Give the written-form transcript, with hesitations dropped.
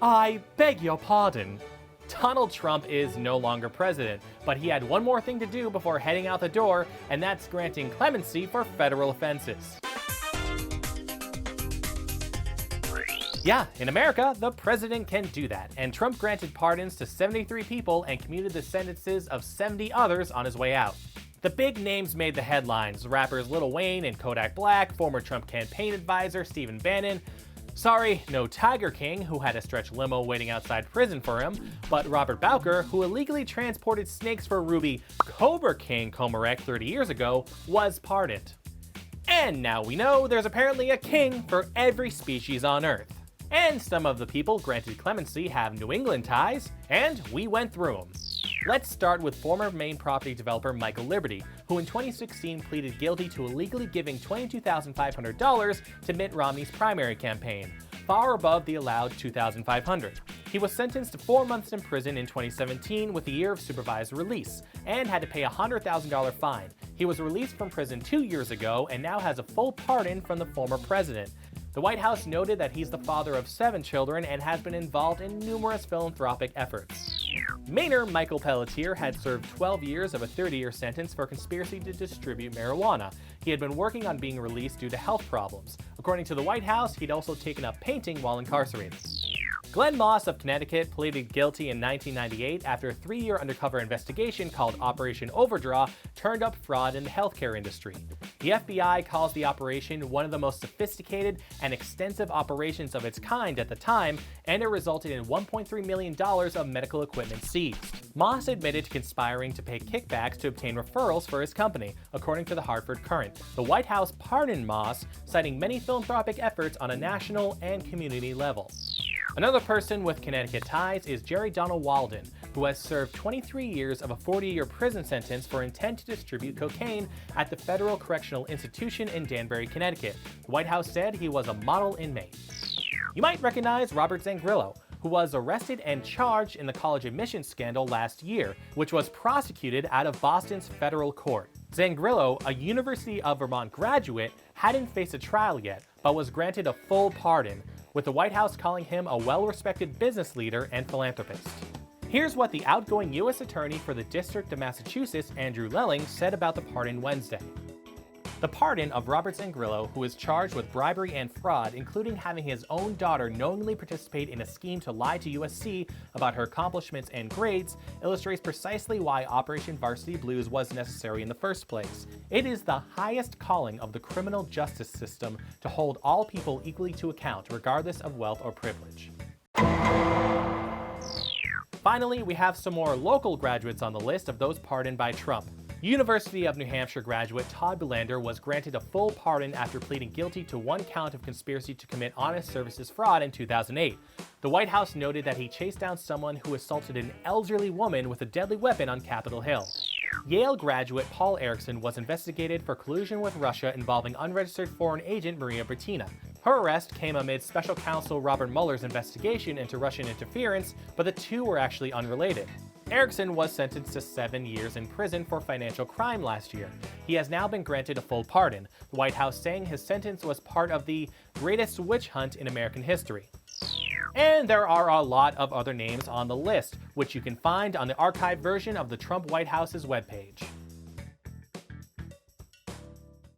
I beg your pardon. Donald Trump is no longer president, but he had one more thing to do before heading out the door, and that's granting clemency for federal offenses. Yeah, in America, the president can do that, and Trump granted pardons to 73 people and commuted the sentences of 70 others on his way out. The big names made the headlines: rappers Lil Wayne and Kodak Black, former Trump campaign advisor Stephen Bannon. Sorry, no Tiger King, who had a stretch limo waiting outside prison for him, but Robert Bowker, who illegally transported snakes for Ruby Cobra King Komarek 30 years ago, was pardoned. And now we know there's apparently a king for every species on Earth. And some of the people granted clemency have New England ties, and we went through them. Let's start with former Maine property developer Michael Liberty, who in 2016 pleaded guilty to illegally giving $22,500 to Mitt Romney's primary campaign, far above the allowed $2,500. He was sentenced to 4 months in prison in 2017 with a year of supervised release, and had to pay a $100,000 fine. He was released from prison 2 years ago and now has a full pardon from the former president. The White House noted that he's the father of 7 children and has been involved in numerous philanthropic efforts. Mainer Michael Pelletier had served 12 years of a 30-year sentence for conspiracy to distribute marijuana. He had been working on being released due to health problems. According to the White House, he'd also taken up painting while incarcerated. Glenn Moss of Connecticut pleaded guilty in 1998 after a 3-year undercover investigation called Operation Overdraw turned up fraud in the healthcare industry. The FBI calls the operation one of the most sophisticated and extensive operations of its kind at the time, and it resulted in $1.3 million of medical equipment seized. Moss admitted to conspiring to pay kickbacks to obtain referrals for his company, according to the Hartford Courant. The White House pardoned Moss, citing many philanthropic efforts on a national and community level. Another person with Connecticut ties is Jerry Donald Walden, who has served 23 years of a 40-year prison sentence for intent to distribute cocaine at the Federal Correctional Institution in Danbury, Connecticut. The White House said he was a model inmate. You might recognize Robert Zangrillo, who was arrested and charged in the college admissions scandal last year, which was prosecuted out of Boston's federal court. Zangrillo, a University of Vermont graduate, hadn't faced a trial yet, but was granted a full pardon, with the White House calling him a well-respected business leader and philanthropist. Here's what the outgoing U.S. Attorney for the District of Massachusetts, Andrew Lelling, said about the pardon Wednesday. The pardon of Robert Zangrillo, who is charged with bribery and fraud, including having his own daughter knowingly participate in a scheme to lie to USC about her accomplishments and grades, illustrates precisely why Operation Varsity Blues was necessary in the first place. It is the highest calling of the criminal justice system to hold all people equally to account, regardless of wealth or privilege. Finally, we have some more local graduates on the list of those pardoned by Trump. University of New Hampshire graduate Todd Belander was granted a full pardon after pleading guilty to 1 count of conspiracy to commit honest services fraud in 2008. The White House noted that he chased down someone who assaulted an elderly woman with a deadly weapon on Capitol Hill. Yale graduate Paul Erickson was investigated for collusion with Russia involving unregistered foreign agent Maria Butina. Her arrest came amid special counsel Robert Mueller's investigation into Russian interference, but the two were actually unrelated. Erickson was sentenced to 7 years in prison for financial crime last year. He has now been granted a full pardon, the White House saying his sentence was part of the greatest witch hunt in American history. And there are a lot of other names on the list, which you can find on the archived version of the Trump White House's webpage.